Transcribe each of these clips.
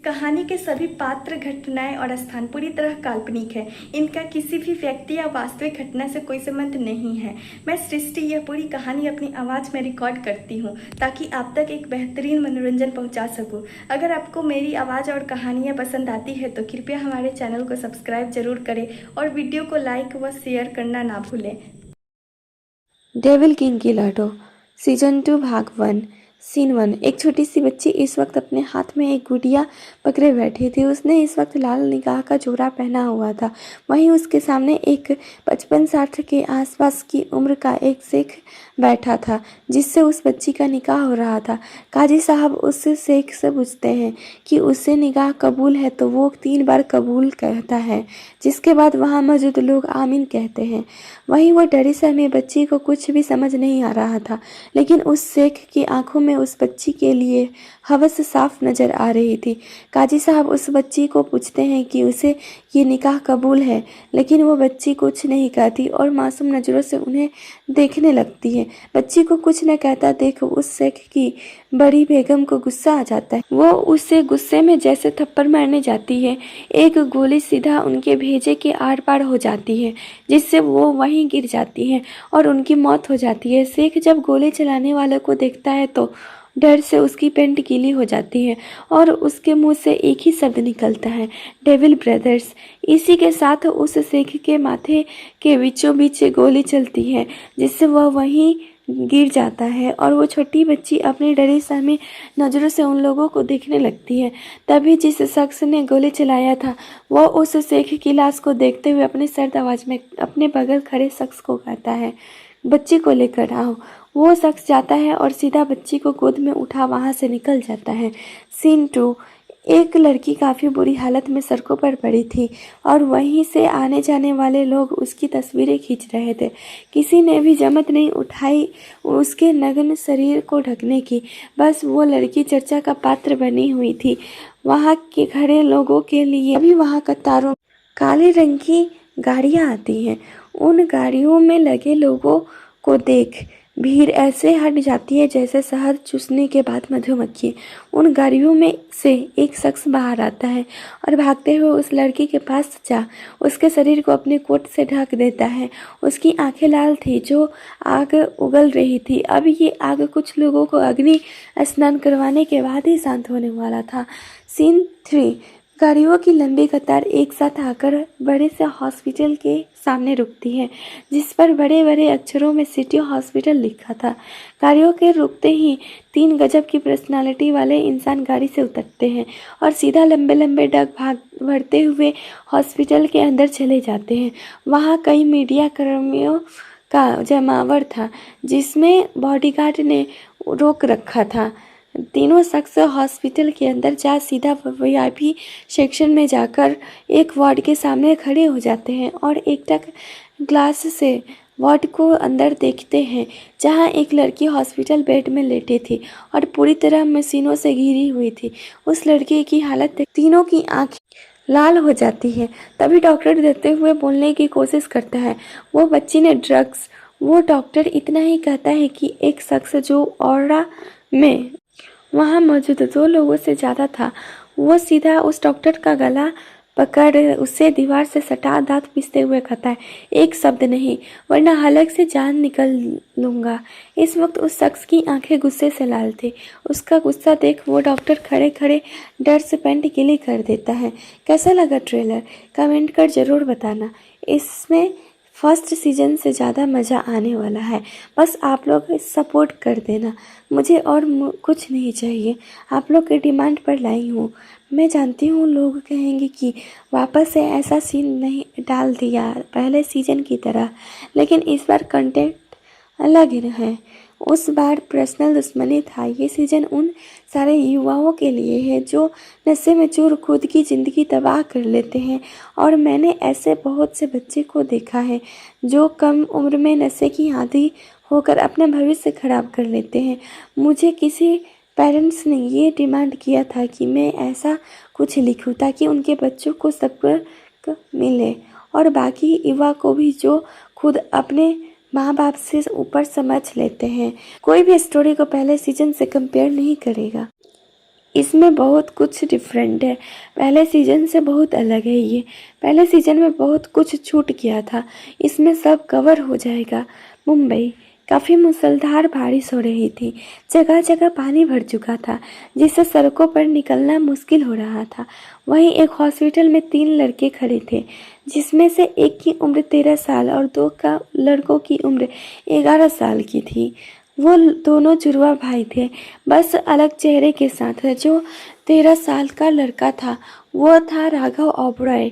कहानी के सभी पात्र, घटनाएं और स्थान पूरी तरह काल्पनिक है। इनका किसी भी व्यक्ति या वास्तविक घटना से कोई संबंध नहीं है। मैं सृष्टि यह पूरी कहानी अपनी आवाज़ में रिकॉर्ड करती हूँ ताकि आप तक एक बेहतरीन मनोरंजन पहुँचा सकूँ। अगर आपको मेरी आवाज़ और कहानियाँ पसंद आती है तो कृपया हमारे चैनल को सब्सक्राइब जरूर करें और वीडियो को लाइक व शेयर करना ना भूलें। डेविल किंग की लाडो सीजन 2 भाग 1 सीन 1। एक छोटी सी बच्ची इस वक्त अपने हाथ में एक गुड़िया पकड़े बैठी थी। उसने इस वक्त लाल निगाह का जोड़ा पहना हुआ था। वहीं उसके सामने एक 55-60 के आसपास की उम्र का एक शेख बैठा था जिससे उस बच्ची का निकाह हो रहा था। काजी साहब उस शेख से पूछते हैं कि उससे निकाह कबूल है तो वो 3 बार कबूल कहता है, जिसके बाद वहाँ मौजूद लोग आमीन कहते हैं। वहीं वो डरी सहमी बच्ची को कुछ भी समझ नहीं आ रहा था, लेकिन उस शेख की आंखों में उस बच्ची के लिए हवस साफ नजर आ रही थी। काजी साहब उस बच्ची को पूछते हैं कि उसे ये निकाह कबूल है, लेकिन वो बच्ची कुछ नहीं कहती और मासूम नज़रों से उन्हें देखने लगती है। बच्ची को कुछ न कहता देख उस शेख की बड़ी बेगम को गुस्सा आ जाता है। वो उसे गुस्से में जैसे थप्पड़ मारने जाती है। एक गोली सीधा उनके भेजे के आर पार हो जाती है, जिससे वो वहीं गिर जाती है और उनकी मौत हो जाती है। शेख जब गोली चलाने वाले को देखता है तो डर से उसकी पैंट गीली हो जाती है और उसके मुंह से एक ही शब्द निकलता है, डेविल ब्रदर्स। इसी के साथ उस शेख के माथे के बीचों बीच गोली चलती है, जिससे वह वहीं गिर जाता है और वो छोटी बच्ची अपनी डरी सहमी नज़रों से उन लोगों को देखने लगती है। तभी जिस शख्स ने गोली चलाया था वह उस शेख की लाश को देखते हुए अपनी सर्द आवाज़ में अपने बगल खड़े शख्स को कहता है, बच्ची को लेकर आओ। वो शख्स जाता है और सीधा बच्ची को गोद में उठा वहाँ से निकल जाता है। सीन 2। एक लड़की काफ़ी बुरी हालत में सड़कों पर पड़ी थी और वहीं से आने जाने वाले लोग उसकी तस्वीरें खींच रहे थे। किसी ने भी जमत नहीं उठाई उसके नग्न शरीर को ढकने की। बस वो लड़की चर्चा का पात्र बनी हुई थी वहाँ के खड़े लोगों के लिए। अभी वहाँ कतारों काले रंग की गाड़ियाँ आती हैं। उन गाड़ियों में लगे लोगों को देख भीड़ ऐसे हट जाती है जैसे शहद चूसने के बाद मधुमक्खी। उन गाड़ियों में से एक शख्स बाहर आता है और भागते हुए उस लड़की के पास जा उसके शरीर को अपने कोट से ढक देता है। उसकी आंखें लाल थी जो आग उगल रही थी। अब ये आग कुछ लोगों को अग्नि स्नान करवाने के बाद ही शांत होने वाला था। सीन 3। गाड़ियों की लंबी कतार एक साथ आकर बड़े से हॉस्पिटल के सामने रुकती है, जिस पर बड़े बड़े अक्षरों में सिटी हॉस्पिटल लिखा था। गाड़ियों के रुकते ही 3 गजब की पर्सनालिटी वाले इंसान गाड़ी से उतरते हैं और सीधा लंबे लंबे डग भाग भरते हुए हॉस्पिटल के अंदर चले जाते हैं। वहाँ कई मीडिया कर्मियों का जमावड़ा था, जिसमें बॉडीगार्ड ने रोक रखा था। तीनों शख्स हॉस्पिटल के अंदर जा सीधा VIP सेक्शन में जाकर एक वार्ड के सामने खड़े हो जाते हैं और एकटक ग्लास से वार्ड को अंदर देखते हैं, जहां एक लड़की हॉस्पिटल बेड में लेटी थी और पूरी तरह मशीनों से घिरी हुई थी। उस लड़की की हालत देख तीनों की आंखें लाल हो जाती है। तभी डॉक्टर देते हुए बोलने की कोशिश करता है, वो बच्ची ने ड्रग्स। वो डॉक्टर इतना ही कहता है कि एक शख्स जो ऑरा में वहाँ मौजूद 2 लोगों से ज़्यादा था, वो सीधा उस डॉक्टर का गला पकड़ उसे दीवार से सटा दांत पीसते हुए कहता है, एक शब्द नहीं वरना हलक से जान निकल लूँगा। इस वक्त उस शख्स की आंखें गुस्से से लाल थी। उसका गुस्सा देख वो डॉक्टर खड़े खड़े डर से पैंट गीली कर देता है। कैसा लगा ट्रेलर? कमेंट कर ज़रूर बताना। इसमें फर्स्ट सीजन से ज़्यादा मज़ा आने वाला है। बस आप लोग सपोर्ट कर देना, मुझे और कुछ नहीं चाहिए। आप लोग के डिमांड पर लाई हूँ। मैं जानती हूँ लोग कहेंगे कि वापस से ऐसा सीन नहीं डाल दिया पहले सीजन की तरह, लेकिन इस बार कंटेंट अलग है। उस बार पर्सनल दुश्मनी था। ये सीजन उन सारे युवाओं के लिए है जो नशे में चूर खुद की ज़िंदगी तबाह कर लेते हैं, और मैंने ऐसे बहुत से बच्चे को देखा है जो कम उम्र में नशे की आदी होकर अपना भविष्य खराब कर लेते हैं। मुझे किसी पेरेंट्स ने ये डिमांड किया था कि मैं ऐसा कुछ लिखूं ताकि उनके बच्चों को सबक मिले और बाकी युवा को भी जो खुद अपने माँ बाप से ऊपर समझ लेते हैं। कोई भी स्टोरी को पहले सीजन से कंपेयर नहीं करेगा। इसमें बहुत कुछ डिफरेंट है, पहले सीज़न से बहुत अलग है ये। पहले सीज़न में बहुत कुछ छूट गया था, इसमें सब कवर हो जाएगा। मुंबई काफ़ी मूसलाधार बारिश हो रही थी, जगह जगह पानी भर चुका था, जिससे सड़कों पर निकलना मुश्किल हो रहा था। वहीं एक हॉस्पिटल में 3 लड़के खड़े थे, जिसमें से एक की उम्र 13 साल और 2 का लड़कों की उम्र 11 साल की थी। वो दोनों जुड़वा भाई थे, बस अलग चेहरे के साथ। जो 13 साल का लड़का था वो था राघव ओबरॉय,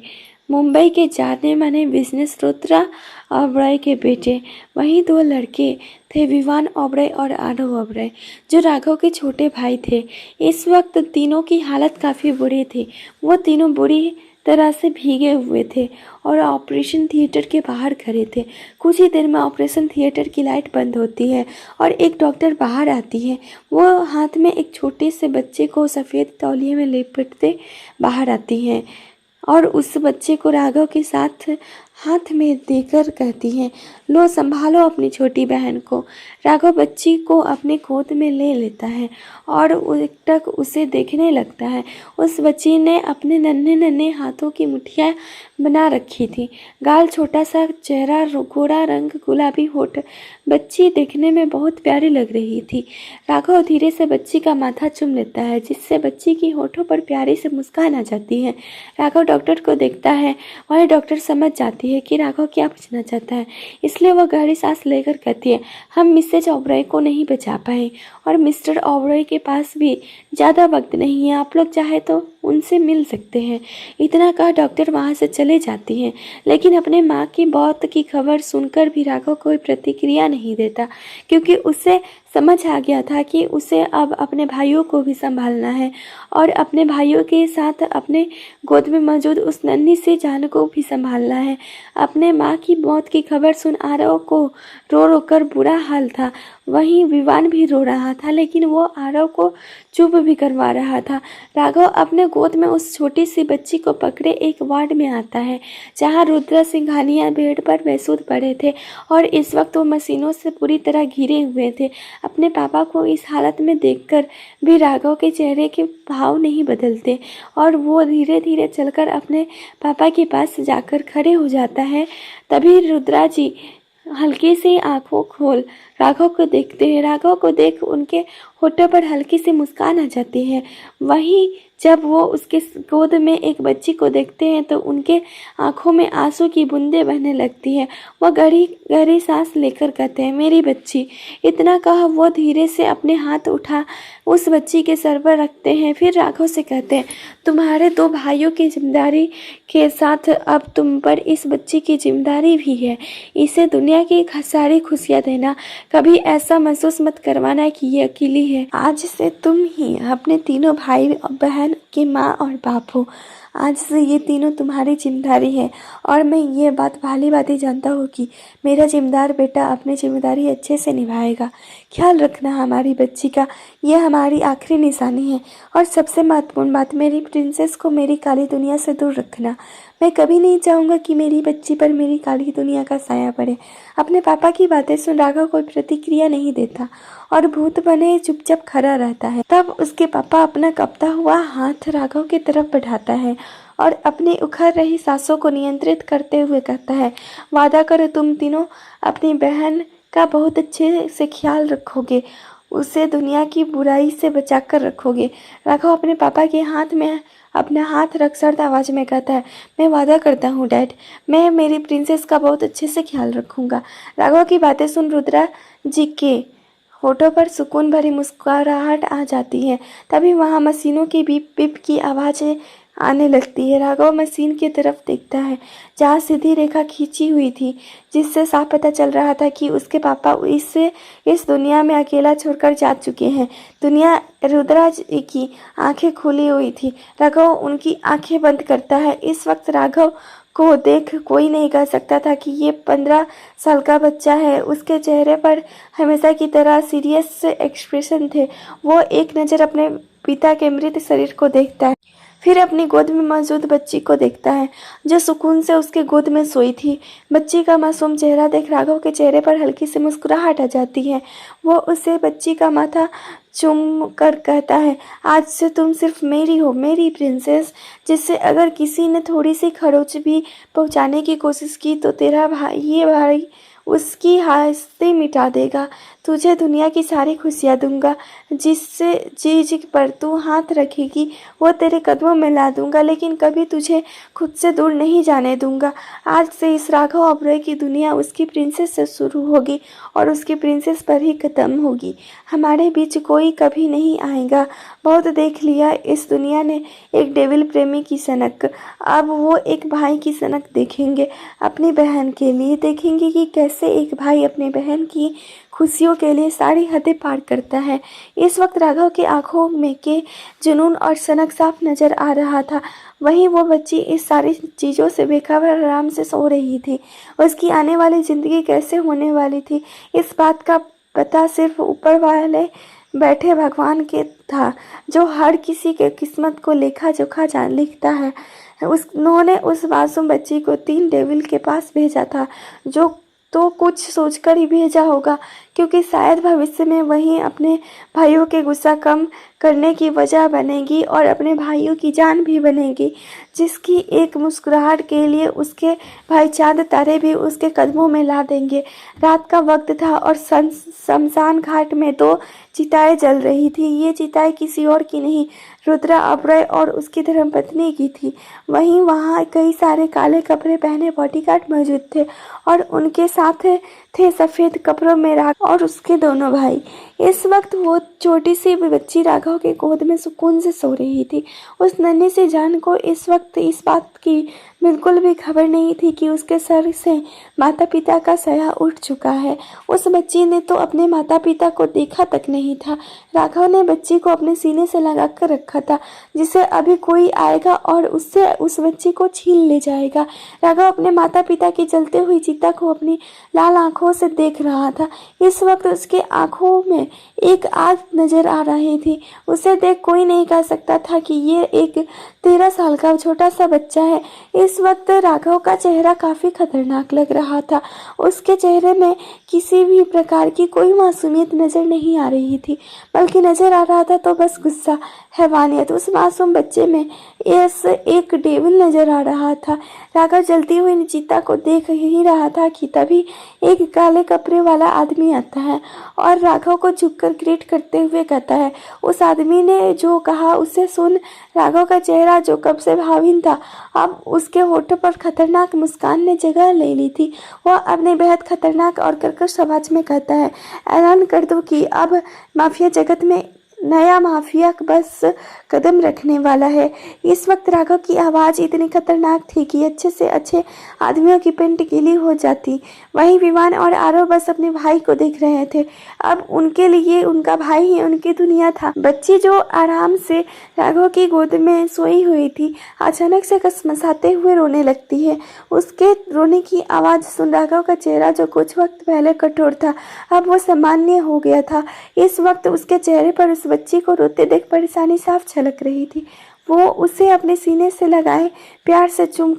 मुंबई के जाने माने बिजनेस रुद्रा ओबरॉय के बेटे। वहीं 2 लड़के थे, विवान ओबरॉय और आरव ओबरॉय, जो राघव के छोटे भाई थे। इस वक्त तीनों की हालत काफ़ी बुरी थी। वो तीनों बुरी तरह से भीगे हुए थे और ऑपरेशन थिएटर के बाहर खड़े थे। कुछ ही देर में ऑपरेशन थिएटर की लाइट बंद होती है और एक डॉक्टर बाहर आती है। वो हाथ में एक छोटे से बच्चे को सफ़ेद तौलिए में लपेटते बाहर आती हैं और उस बच्चे को राघव के साथ हाथ में देकर कहती हैं, लो संभालो अपनी छोटी बहन को। राघव बच्ची को अपने गोद में ले लेता है और एकटक उसे देखने लगता है। उस बच्ची ने अपने नन्हे नन्हे हाथों की मुठ्ठियाँ बना रखी थी, गाल छोटा सा, चेहरा गोरा रंग, गुलाबी होठ। बच्ची देखने में बहुत प्यारी लग रही थी। राघव धीरे से बच्ची का माथा चूम लेता है, जिससे बच्ची की होठों पर प्यारी से मुस्कान आ जाती है। राघव डॉक्टर को देखता है, वह डॉक्टर समझ जाती है कि राघव क्या पूछना चाहता है, इसलिए वह गहरी सांस लेकर कहती है, हम मिसेज ओबरॉय को नहीं बचा पाए और मिस्टर ओबरॉय के पास भी ज़्यादा वक्त नहीं है, आप लोग चाहे तो उनसे मिल सकते हैं। इतना कहा डॉक्टर वहाँ से चले जाती हैं, लेकिन अपने माँ की मौत की खबर सुनकर भी राघव कोई प्रतिक्रिया नहीं देता, क्योंकि उसे समझ आ गया था कि उसे अब अपने भाइयों को भी संभालना है और अपने भाइयों के साथ अपने गोद में मौजूद उस नन्ही सी जान को भी संभालना है। अपने माँ की मौत की खबर सुन आरव को रो रो कर बुरा हाल था। वहीं विवान भी रो रहा था, लेकिन वो आरव को चुप भी करवा रहा था। राघव अपने गोद में उस छोटी सी बच्ची को पकड़े एक वार्ड में आता है, जहाँ रुद्र सिंघानिया बेड पर बेसुध पड़े थे और इस वक्त वो मशीनों से पूरी तरह घिरे हुए थे। अपने पापा को इस हालत में देखकर भी राघव के चेहरे के भाव नहीं बदलते और वो धीरे धीरे चलकर अपने पापा के पास जाकर खड़े हो जाता है। तभी रुद्रा जी हल्की सी आंखों खोल राघव को देखते हैं। राघव को देख उनके होठों पर हल्की सी मुस्कान आ जाती है। वहीं जब वो उसके गोद में एक बच्ची को देखते हैं तो उनके आंखों में आंसू की बूंदें बहने लगती है। वह गहरी गहरी सांस लेकर कहते हैं, मेरी बच्ची। इतना कहा वो धीरे से अपने हाथ उठा उस बच्ची के सर पर रखते हैं। फिर राघव से कहते हैं, तुम्हारे 2 भाइयों की जिम्मेदारी के साथ अब तुम पर इस बच्ची की जिम्मेदारी भी है। इसे दुनिया की सारी खुशियाँ देना, कभी ऐसा महसूस मत करवाना कि ये अकेली है। आज से तुम ही अपने तीनों भाई और बहन के माँ और बाप हो। आज से ये तीनों तुम्हारी जिम्मेदारी है और मैं ये बात भली भांति जानता हूँ कि मेरा जिम्मेदार बेटा अपनी जिम्मेदारी अच्छे से निभाएगा। ख्याल रखना हमारी बच्ची का, ये हमारी आखिरी निशानी है। और सबसे महत्वपूर्ण बात, मेरी प्रिंसेस को मेरी काली दुनिया से दूर रखना। मैं कभी नहीं चाहूँगा कि मेरी बच्ची पर मेरी काली दुनिया का साया पड़े। अपने पापा की बातें सुन राघव कोई प्रतिक्रिया नहीं देता और भूत बने चुपचाप खड़ा रहता है। तब उसके पापा अपना कपता हुआ हाथ राघव की तरफ बढ़ाता है और अपनी उखड़ रही सांसों को नियंत्रित करते हुए कहता है, वादा करो तुम तीनों अपनी बहन का बहुत अच्छे से ख्याल रखोगे, उसे दुनिया की बुराई से बचाकर रखोगे। राघव अपने पापा के हाथ में अपना हाथ रख सर्द आवाज़ में कहता है, मैं वादा करता हूँ डैड, मैं मेरी प्रिंसेस का बहुत अच्छे से ख्याल रखूँगा। राघव की बातें सुन रुद्रा जी के होठों पर सुकून भरी मुस्कुराहट आ जाती है। तभी वहाँ मशीनों की बीप बीप की आवाज़ें आने लगती है। राघव मशीन की तरफ देखता है जहाँ सीधी रेखा खींची हुई थी, जिससे साफ पता चल रहा था कि उसके पापा इस दुनिया में अकेला छोड़कर जा चुके हैं। दुनिया रुद्रा जी की आंखें खुली हुई थी। राघव उनकी आंखें बंद करता है। इस वक्त राघव को देख कोई नहीं कह सकता था कि ये 15 साल का बच्चा है। उसके चेहरे पर हमेशा की तरह सीरियस एक्सप्रेशन थे। वो एक नज़र अपने पिता के मृत शरीर को देखता है, फिर अपनी गोद में मौजूद बच्ची को देखता है जो सुकून से उसके गोद में सोई थी। बच्ची का मासूम चेहरा देख राघव के चेहरे पर हल्की सी मुस्कुराहट आ जाती है। वो उसे बच्ची का माथा चूम कर कहता है, आज से तुम सिर्फ मेरी हो, मेरी प्रिंसेस, जिससे अगर किसी ने थोड़ी सी खरोच भी पहुंचाने की कोशिश की तो तेरा भाई, ये भाई उसकी हस्ती मिटा देगा। तुझे दुनिया की सारी खुशियाँ दूंगा। जिससे चीज पर तू हाथ रखेगी वो तेरे कदमों में ला दूंगा, लेकिन कभी तुझे खुद से दूर नहीं जाने दूंगा। आज से इस राघव ओबरॉय की दुनिया उसकी प्रिंसेस से शुरू होगी और उसकी प्रिंसेस पर ही खत्म होगी। हमारे बीच कोई कभी नहीं आएगा। बहुत देख लिया इस दुनिया ने एक डेविल प्रेमी की सनक, अब वो एक भाई की सनक देखेंगे। अपनी बहन के लिए देखेंगे कि कैसे एक भाई अपनी बहन की खुशियों के लिए सारी हदें पार करता है। इस वक्त राघव की आंखों में के जुनून और सनक साफ नजर आ रहा था। वहीं वो बच्ची इस सारी चीज़ों से बेखबर आराम से सो रही थी। उसकी आने वाली ज़िंदगी कैसे होने वाली थी, इस बात का पता सिर्फ ऊपर वाले बैठे भगवान के था, जो हर किसी के किस्मत को लेखा जोखा जान लिखता है। उन्होंने उस मासूम बच्ची को 3 डेविल के पास भेजा था, जो तो कुछ सोचकर ही भेजा होगा, क्योंकि शायद भविष्य में वही अपने भाइयों के गुस्सा कम करने की वजह बनेगी और अपने भाइयों की जान भी बनेगी, जिसकी एक मुस्कुराहट के लिए उसके भाई चांद तारे भी उसके कदमों में ला देंगे। रात का वक्त था और शमशान घाट में 2 चिताएं जल रही थी। ये चिताएं किसी और की नहीं, रुद्रा ओबरॉय और उसकी धर्मपत्नी की थी। वहीं वहाँ कई सारे काले कपड़े पहने बॉडीगार्ड मौजूद थे और उनके साथ थे सफ़ेद कपड़ों में राघव और उसके दोनों भाई। इस वक्त वो छोटी सी बच्ची राघव के गोद में सुकून से सो रही थी। उस नन्ही सी जान को इस वक्त इस बात की बिल्कुल भी खबर नहीं थी कि उसके सर से माता पिता का साया उठ चुका है। उस बच्ची ने तो अपने माता पिता को देखा तक नहीं था। राघव ने बच्ची को अपने सीने से लगा कर रखा था, जिसे अभी कोई आएगा और उससे उस बच्ची को छीन ले जाएगा। राघव अपने माता पिता की जलती हुई चिता को अपनी लाल आंखों से देख रहा था। इस वक्त उसके आंखों में एक आग नजर आ रही थी। उसे देख कोई नहीं कह सकता था कि ये एक 13 साल का छोटा सा बच्चा है। इस वक्त राघव का चेहरा काफी खतरनाक लग रहा था। उसके चेहरे में किसी भी प्रकार की कोई मासूमियत नजर नहीं आ रही थी, बल्कि नजर आ रहा था तो बस गुस्सा, हैवानियत। उस मासूम बच्चे में एक डेविल नजर आ रहा था। राघव जलती हुई चिता को देख ही रहा था कि तभी एक काले कपड़े वाला आदमी आता है और राघव को झुककर ग्रीट करते हुए कहता है। उस आदमी ने जो कहा उसे सुन राघव का चेहरा, जो कब से भावहीन था, अब उसके होठों पर खतरनाक मुस्कान ने जगह ले ली थी। वह अपने बेहद खतरनाक और कर्कश आवाज में कहता है, ऐलान कर दो कि अब माफिया जगत में नया माफिया बस कदम रखने वाला है। इस वक्त राघव की आवाज़ इतनी खतरनाक थी कि अच्छे से अच्छे आदमियों की पेंट गीली हो जाती। वहीं विवान और आरव बस अपने भाई को देख रहे थे। अब उनके लिए उनका भाई ही उनकी दुनिया था। बच्ची जो आराम से राघव की गोद में सोई हुई थी, अचानक से कसमसाते हुए रोने लगती है। उसके रोने की आवाज़ सुन राघव का चेहरा, जो कुछ वक्त पहले कठोर था, अब वो सामान्य हो गया था। इस वक्त उसके चेहरे पर उस बच्ची को रोते देख परेशानी साफ झलक रही थी। वो उसे अपने सीने से लगाए प्यार से चूम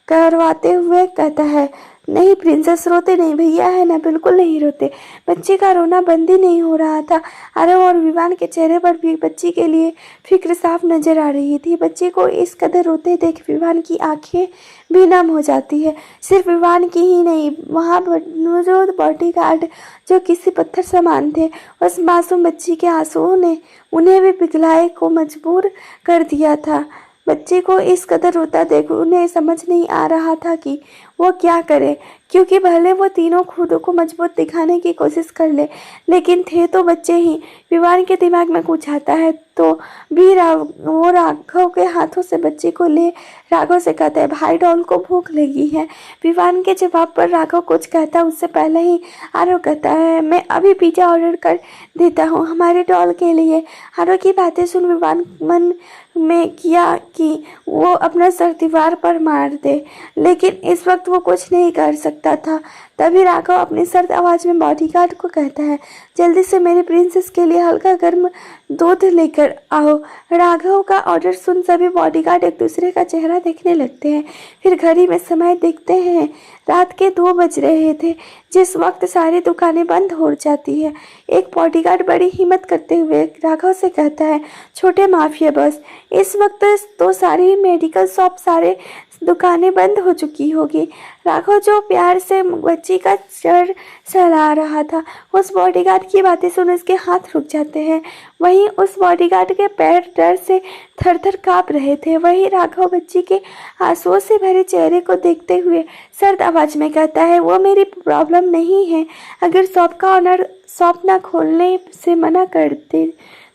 करवाते हुए कहता है, नहीं प्रिंसेस, रोते नहीं, भैया है ना, बिल्कुल नहीं रोते। बच्ची का रोना बंद ही नहीं हो रहा था। आरव और विवान के चेहरे पर भी बच्ची के लिए फिक्र साफ नजर आ रही थी। बच्ची को इस कदर रोते देख विवान की आंखें भी नम हो जाती है। सिर्फ विवान की ही नहीं, वहाँ मौजूद बॉडीगार्ड जो किसी पत्थर समान थे, उस मासूम बच्ची के आंसुओं ने उन्हें भी पिघलाए को मजबूर कर दिया था। बच्ची को इस कदर रोता देख उन्हें समझ नहीं आ रहा था कि वो क्या करे, क्योंकि भले वो तीनों खुद को मजबूत दिखाने की कोशिश कर ले, लेकिन थे तो बच्चे ही। विवान के दिमाग में कुछ आता है तो भी वो राघव के हाथों से बच्ची को ले राघव से कहता है, भाई डॉल को भूख लगी है। विवान के जवाब पर राघव कुछ कहता उससे पहले ही आरव कहता है, मैं अभी पिज्जा ऑर्डर कर देता हूँ हमारे डॉल के लिए। आरव की बातें सुन विवान मन में किया कि वो अपना सर दीवार पर मार दे, लेकिन इस वक्त वो कुछ नहीं कर सकता था। तभी राघव अपनी सर्द आवाज़ में बॉडीगार्ड को कहता है, जल्दी से मेरी प्रिंसेस के लिए हल्का गर्म दूध लेकर आओ। राघव का ऑर्डर सुन सभी बॉडीगार्ड एक दूसरे का चेहरा देखने लगते हैं। फिर घड़ी में समय देखते हैं। रात के 2 बज रहे थे, जिस वक्त सारी दुकानें बंद हो जाती है। एक बॉडीगार्ड बड़ी हिम्मत करते हुए राघव से कहता है, छोटे माफिया बॉस, इस वक्त तो सारी मेडिकल शॉप, सारे दुकानें बंद हो चुकी होगी। राघव जो प्यार से बच्ची का सर सहला रहा था, उस बॉडीगार्ड की बातें सुन उसके हाथ रुक जाते हैं। वहीं उस बॉडीगार्ड के पैर डर से थर-थर काँप रहे थे। वहीं राघव बच्ची के आंसुओं से भरे चेहरे को देखते हुए सर्द आवाज में कहता है, वो मेरी प्रॉब्लम नहीं है। अगर शॉप का ऑनर शॉप ना खोलने से मना कर दे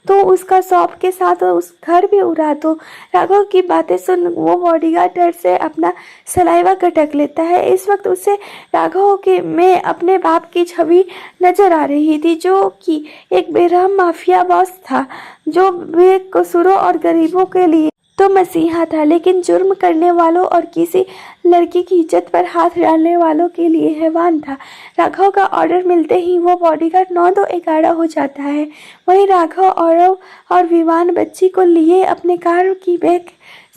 तो उसका शॉप के साथ उस घर भी उड़ा दो। राघव की बातें सुन वो बॉडीगार्ड डर से अपना सलाइवा गटक लेता है। इस वक्त उसे राघव के में अपने बाप की छवि नजर आ रही थी, जो कि एक बेरहम माफिया बॉस था, जो बेकसूरों और गरीबों के लिए तो मसीहा था, लेकिन जुर्म करने वालों और किसी लड़की की इज्जत पर हाथ डालने वालों के लिए हैवान था। राघव का ऑर्डर मिलते ही वो बॉडीगार्ड 9-2-11 हो जाता है। वहीं राघव और विवान बच्ची को लिए अपने कार की बैक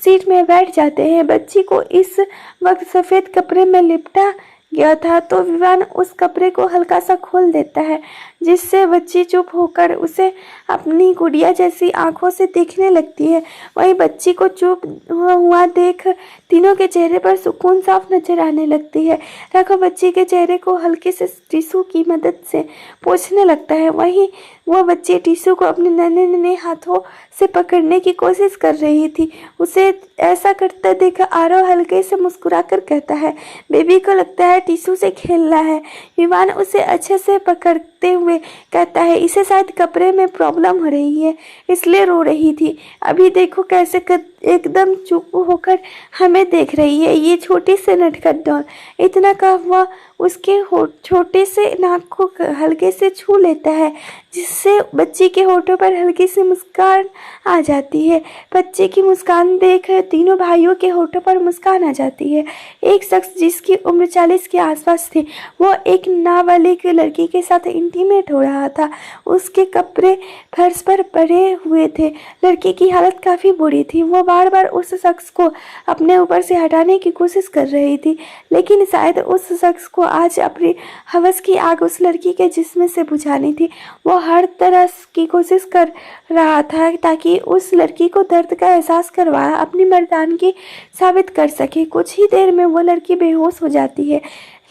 सीट में बैठ जाते हैं। बच्ची को इस वक्त सफ़ेद कपड़े में लिपटा गया था, तो विवान उस कपड़े को हल्का सा खोल देता है, जिससे बच्ची चुप होकर उसे अपनी गुड़िया जैसी आंखों से देखने लगती है। वहीं बच्ची को चुप हुआ देख तीनों के चेहरे पर सुकून साफ नजर आने लगती है। राघव बच्ची के चेहरे को हल्के से टिश्यू की मदद से पोंछने लगता है। वहीं वो बच्ची टिश्यू को अपने नन्हे नन्हे हाथों से पकड़ने की कोशिश कर रही थी। उसे ऐसा करते देख आरव हल्के से मुस्कुराकर कहता है, बेबी को लगता है टिश्यू से खेलना है। विवान उसे अच्छे से पकड़ते हुए कहता है, इसे शायद कपड़े में प्रॉब्लम हो रही है, इसलिए रो रही थी। अभी देखो कैसे एकदम चुप होकर हमें देख रही है, ये छोटी से नटखट डॉल। इतना कहा हुआ उसके छोटे से नाक को हल्के से छू लेता है, जिससे बच्ची के होठों पर हल्की सी मुस्कान आ जाती है। बच्चे की मुस्कान देख तीनों भाइयों के होठों पर मुस्कान आ जाती है। एक शख्स जिसकी उम्र 40 के आसपास थी, वो एक नाबालिग लड़की के साथ इंटीमेट हो रहा था। उसके कपड़े फर्श पर पड़े हुए थे। लड़की की हालत काफ़ी बुरी थी। वो बार बार उस शख्स को अपने ऊपर से हटाने की कोशिश कर रही थी, लेकिन शायद उस शख्स को आज अपनी हवस की आग उस लड़की के जिस्म से बुझानी थी। वो हर तरह की कोशिश कर रहा था ताकि उस लड़की को दर्द का एहसास करवा अपनी मर्दानगी साबित कर सके। कुछ ही देर में वो लड़की बेहोश हो जाती है,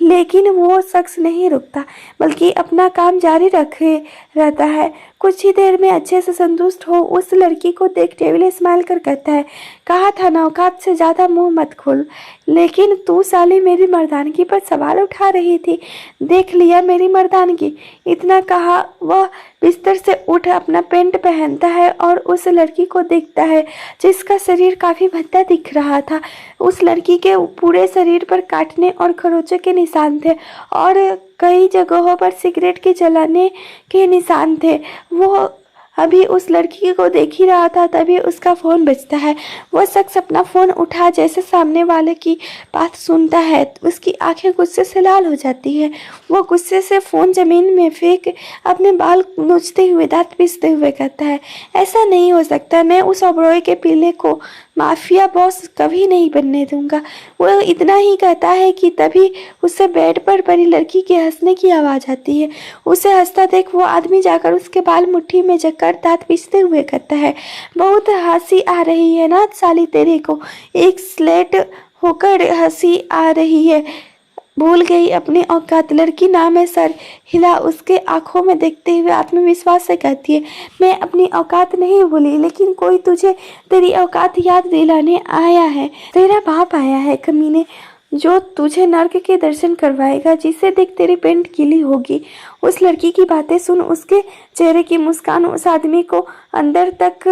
लेकिन वो शख्स नहीं रुकता, बल्कि अपना काम जारी रखे रहता है। कुछ ही देर में अच्छे से संतुष्ट हो उस लड़की को देख डेविल स्माइल कर कहता है, कहा था ना औकात से ज़्यादा मुंह मत खोल, लेकिन तू साली मेरी मर्दानगी पर सवाल उठा रही थी। देख लिया मेरी मर्दानगी। इतना कहा वह बिस्तर से उठ अपना पैंट पहनता है और उस लड़की को देखता है, जिसका शरीर काफ़ी भद्दा दिख रहा था। उस लड़की के पूरे शरीर पर काटने और खरोंचों के निशान थे और कई जगहों पर सिगरेट के जलाने के निशान थे। वो अभी उस लड़की को देख ही रहा था, तभी उसका फ़ोन बजता है। वो शख्स अपना फ़ोन उठा जैसे सामने वाले की बात सुनता है, उसकी आंखें गुस्से से लाल हो जाती है। वो गुस्से से फ़ोन ज़मीन में फेंक अपने बाल नोचते हुए, दांत पीसते हुए कहता है, ऐसा नहीं हो सकता। मैं उस ओबरॉय के पीले को माफिया बॉस कभी नहीं बनने दूंगा। वो इतना ही कहता है कि तभी उससे बेड पर पड़ी लड़की के हंसने की आवाज़ आती है। उसे हंसता देख वो आदमी जाकर उसके बाल मुट्ठी में जकड़ दांत पीसते हुए कहता है, बहुत हंसी आ रही है ना साली तेरे को, एक स्लेट होकर हंसी आ रही है, भूल गई अपनी औकात। लड़की नाम है सर हिला उसके आंखों में देखते हुए आत्मविश्वास से कहती है, मैं अपनी औकात नहीं भूली, लेकिन कोई तुझे तेरी औकात याद दिलाने आया है। तेरा बाप आया है कमीने, जो तुझे नर्क के दर्शन करवाएगा, जिसे देख तेरी पेंट गीली होगी। उस लड़की की बातें सुन उसके चेहरे की मुस्कान उस आदमी को अंदर तक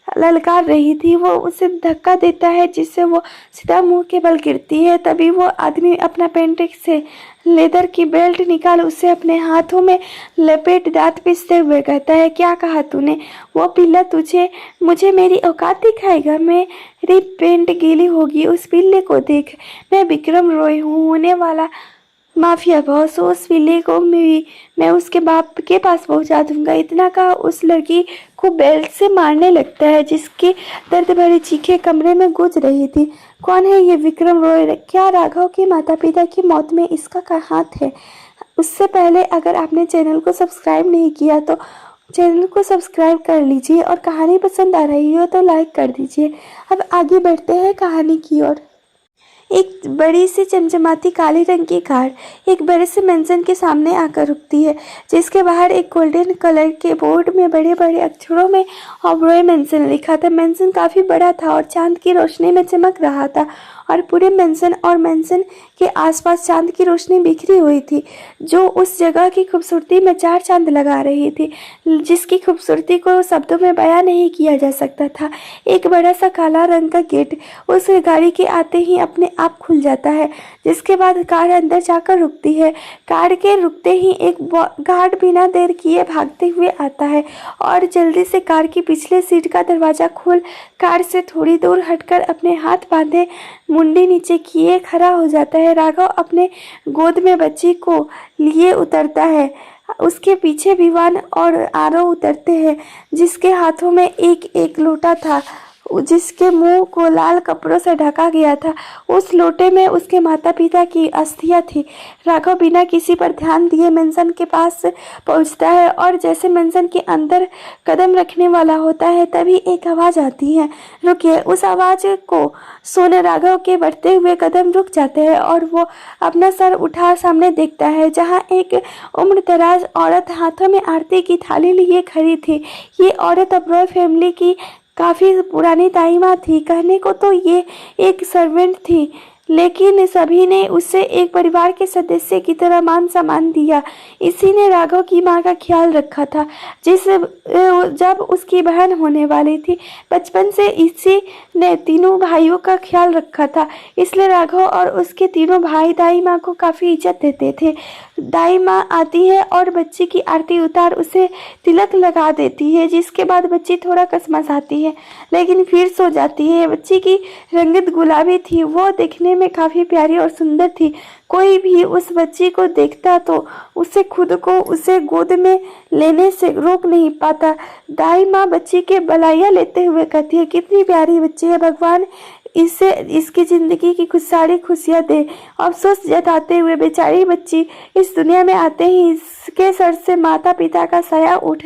ललकार रही थी। वो उसे धक्का देता है, जिससे वो सीधा मुंह के बल गिरती है। तभी वो आदमी अपना पेंट से लेदर की बेल्ट निकाल उसे अपने हाथों में लपेट दांत पीसते हुए कहता है, क्या कहा तूने? वो पिल्ला मुझे मेरी औकात दिखाएगा? मेरी पेंट गीली होगी, उस पिल्ले को देख, मैं विक्रम रॉय हूँ, होने वाला माफिया बॉस, उस विले को मैं उसके बाप के पास पहुंचा दूंगा। इतना कहा उस लड़की को बेल्ट से मारने लगता है, जिसकी दर्द भरी चीखें कमरे में गूंज रही थी। कौन है ये विक्रम रॉय? क्या राघव के माता पिता की मौत में इसका हाथ है? उससे पहले अगर आपने चैनल को सब्सक्राइब नहीं किया तो चैनल को सब्सक्राइब कर लीजिए, और कहानी पसंद आ रही हो तो लाइक कर दीजिए। अब आगे बढ़ते हैं कहानी की ओर। एक बड़ी सी चमचमाती काले रंग की कार एक बड़े से मेंशन के सामने आकर रुकती है, जिसके बाहर एक गोल्डन कलर के बोर्ड में बड़े बड़े अक्षरों में ओबरॉय मेंशन लिखा था। मेंशन काफ़ी बड़ा था और चांद की रोशनी में चमक रहा था, और पूरे मेंशन के आसपास चांद की रोशनी बिखरी हुई थी, जो उस जगह की खूबसूरती में चार चांद लगा रही थी, जिसकी खूबसूरती को शब्दों में बयां नहीं किया जा सकता था। एक बड़ा सा काला रंग का गेट उस गाड़ी के आते ही अपने आप खुल जाता है, जिसके बाद कार अंदर जाकर रुकती है। कार के रुकते ही एक गार्ड बिना देर किए भागते हुए आता है और जल्दी से कार की पिछले सीट का दरवाज़ा खोल कार से थोड़ी दूर हटकर अपने हाथ बांधे मुंडी नीचे किए खड़ा हो जाता है। राघव अपने गोद में बच्ची को लिए उतरता है। उसके पीछे विवान और आरव उतरते हैं, जिसके हाथों में एक एक लोटा था, जिसके मुंह को लाल कपड़ों से ढका गया था। उस लोटे में उसके माता पिता की अस्थियां थी। राघव बिना किसी पर ध्यान दिए मेंशन के पास पहुंचता है, और जैसे मेंशन के अंदर कदम रखने वाला होता है तभी एक आवाज़ आती है, रुकिए। उस आवाज़ को सुन राघव के बढ़ते हुए कदम रुक जाते हैं, और वो अपना सर उठा सामने देखता है, जहां एक उम्रदराज औरत हाथों में आरती की थाली लिए खड़ी थी। ये औरत ओबरॉय फैमिली की काफ़ी पुरानी दाई माँ थी। कहने को तो ये एक सर्वेंट थी, लेकिन सभी ने उसे एक परिवार के सदस्य की तरह मान सम्मान दिया। इसी ने राघव की माँ का ख्याल रखा था, जब उसकी बहन होने वाली थी। बचपन से इसी ने तीनों भाइयों का ख्याल रखा था, इसलिए राघव और उसके तीनों भाई दाई माँ को काफ़ी इज्जत देते थे। दाई माँ आती है और बच्ची की आरती उतार उसे तिलक लगा देती है, जिसके बाद बच्ची थोड़ा कसमसाती है, लेकिन फिर सो जाती है। बच्ची की रंगत गुलाबी थी, वो देखने में काफ़ी प्यारी और सुंदर थी। कोई भी उस बच्ची को देखता तो उसे खुद को उसे गोद में लेने से रोक नहीं पाता। दाई माँ बच्ची के बलाइयाँ लेते हुए कहती है, कितनी प्यारी बच्ची है, भगवान इसे इसकी ज़िंदगी की कुछ सारी खुशियाँ दे। अफसोस जताते हुए बेचारी बच्ची इस दुनिया में आते ही इसके सर से माता पिता का साया उठ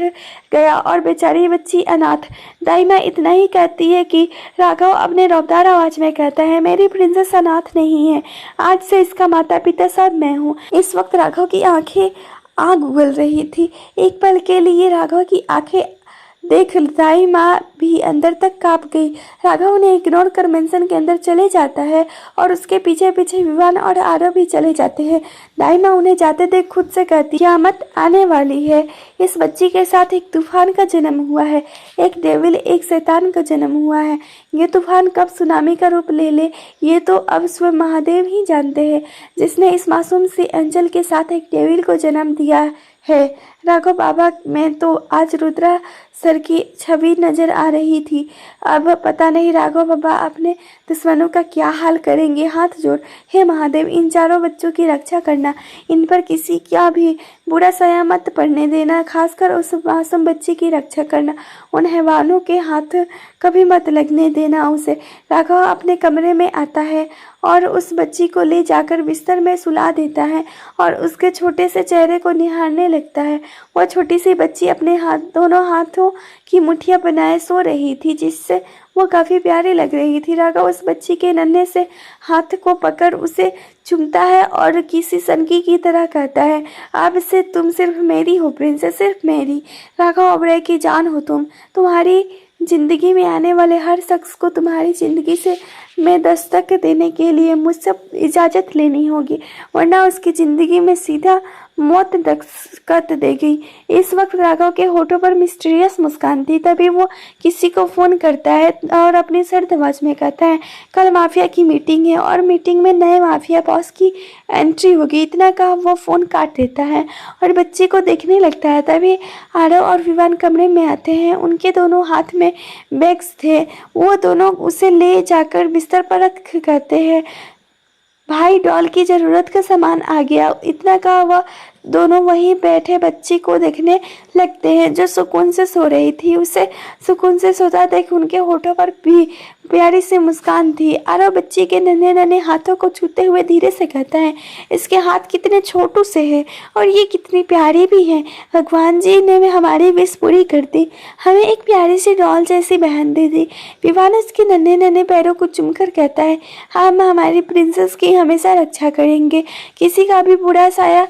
गया और बेचारी बच्ची अनाथ। दाई माँ इतना ही कहती है कि राघव अपने रौबदार आवाज़ में कहता है, मेरी प्रिंसेस अनाथ नहीं है, आज से इसका माता पिता सब मैं हूँ। इस वक्त राघव की आंखें आग उगल रही थी। एक पल के लिए राघव की आंखें देख दाई माँ भी अंदर तक कांप गई। राघव उन्हें इग्नोर कर मेंशन के अंदर चले जाता है, और उसके पीछे पीछे विवान और आरव भी चले जाते हैं। दाई माँ उन्हें जाते देख खुद से कहती, क़यामत आने वाली है। इस बच्ची के साथ एक तूफान का जन्म हुआ है, एक डेविल, एक शैतान का जन्म हुआ है। ये तूफान कब सुनामी का रूप ले ले, ये तो अब स्वयं महादेव ही जानते हैं, जिसने इस मासूम सी अंजल के साथ एक डेविल को जन्म दिया है। राघव बाबा में तो आज रुद्रा सर की छवि नजर आ रही थी। अब पता नहीं राघव बाबा अपने दुश्मनों का क्या हाल करेंगे। हाथ जोड़, हे महादेव, इन चारों बच्चों की रक्षा करना, इन पर किसी का भी बुरा साया मत पड़ने देना, खासकर उस मासूम बच्ची की रक्षा करना। उन हैवानों के हाथ कभी मत लगने देना उसे। राघव अपने कमरे में आता है और उस बच्ची को ले जाकर बिस्तर में सुला देता है और उसके छोटे से चेहरे को निहारने लगता है। वह छोटी सी बच्ची अपने दोनों हाथों की मुट्ठियां बनाए सो रही थी, जिससे वो काफ़ी प्यारी लग रही थी। राघव उस बच्ची के नन्हे से हाथ को पकड़ उसे चूमता है और किसी सनकी की तरह कहता है, अब से तुम सिर्फ मेरी हो प्रिंसेस, सिर्फ मेरी। राघव ओबरॉय की जान हो तुम। तुम्हारी जिंदगी में आने वाले हर शख्स को तुम्हारी ज़िंदगी से में दस्तक देने के लिए मुझसे इजाज़त लेनी होगी, वरना उसकी ज़िंदगी में सीधा मौत दस्तक देगी। इस वक्त राघव के होठों पर मिस्टीरियस मुस्कान थी। तभी वो किसी को फ़ोन करता है और अपनी सर्द आवाज़ में कहता है, कल माफिया की मीटिंग है और मीटिंग में नए माफिया बॉस की एंट्री होगी। इतना कहा वो फ़ोन काट देता है और बच्ची को देखने लगता है। तभी आरव और विवान कमरे में आते हैं। उनके दोनों हाथ में बैग्स थे। वो दोनों उसे ले जाकर बिस्तर पर रख कहते हैं, भाई डॉल की ज़रूरत का सामान आ गया। इतना कहा वह दोनों वहीं बैठे बच्ची को देखने लगते हैं जो सुकून से सो रही थी। उसे सुकून से सोता देख उनके होठों पर भी प्यारी सी मुस्कान थी। आरव बच्ची के नन्हे नन्हे हाथों को छूते हुए धीरे से कहता है, इसके हाथ कितने छोटू से हैं और ये कितनी प्यारी भी हैं। भगवान जी ने हमारी विश पूरी कर दी, हमें एक प्यारी सी डॉल जैसी बहन दे दी। विवान उसके नन्हे नन्हे पैरों को चूमकर कहता है, हम हमारी प्रिंसेस की हमेशा रक्षा करेंगे, किसी का भी बुरा साया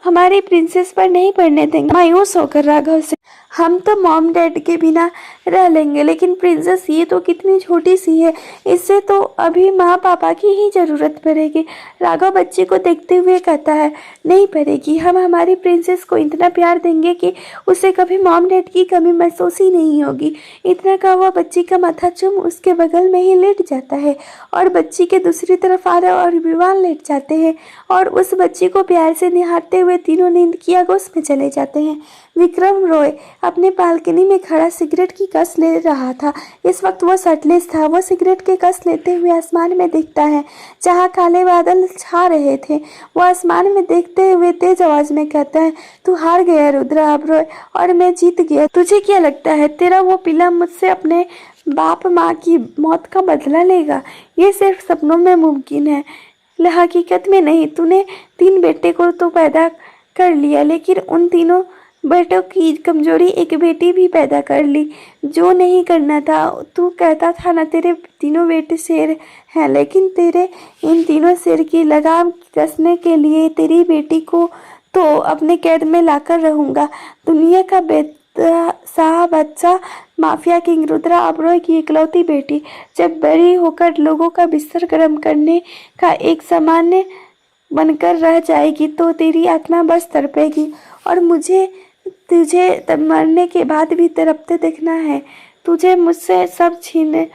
हमारी प्रिंसेस पर नहीं पड़ने देंगे। मायूस होकर राघव से, हम तो मॉम डैड के बिना रह लेंगे, लेकिन प्रिंसेस ये तो कितनी छोटी सी है, इससे तो अभी माँ पापा की ही ज़रूरत पड़ेगी। राघव बच्ची को देखते हुए कहता है, नहीं पड़ेगी, हम हमारी प्रिंसेस को इतना प्यार देंगे कि उसे कभी मॉम डैड की कमी महसूस ही नहीं होगी। इतना कहा वह बच्ची का माथा चूम उसके बगल में ही लेट जाता है और बच्ची के दूसरी तरफ आरव और विवान लेट जाते हैं और उस बच्ची को प्यार से निहारते हुए तीनों नींद की आगोश में चले जाते हैं। विक्रम रॉय अपने बालकनी में खड़ा सिगरेट की कस ले रहा था। इस वक्त वह शर्टलेस था। वह सिगरेट की कस लेते हुए आसमान में देखता है जहां काले बादल छा रहे थे। वह आसमान में देखते हुए तेज आवाज में कहता है, तू हार गया रुद्रा रॉय और मैं जीत गया। तुझे क्या लगता है तेरा वो पिला मुझसे अपने बाप माँ की मौत का बदला लेगा? ये सिर्फ सपनों में मुमकिन है, हकीकत में नहीं। तूने 3 बेटे को तो पैदा कर लिया, लेकिन उन तीनों बेटों की कमजोरी एक बेटी भी पैदा कर ली, जो नहीं करना था। तू कहता था ना तेरे तीनों बेटे शेर हैं, लेकिन तेरे इन तीनों शेर की लगाम कसने के लिए तेरी बेटी को तो अपने कैद में लाकर रहूँगा। दुनिया का बेतहाशा बच्चा, माफिया किंग रुद्रा अब्रोय की इकलौती बेटी, जब बड़ी होकर लोगों का बिस्तर गर्म करने का एक सामान्य बनकर रह जाएगी तो तेरी आत्मा बस तड़पेगी और मुझे तुझे मरने के बाद भी तड़पते देखना है। तुझे मुझसे सब छीने,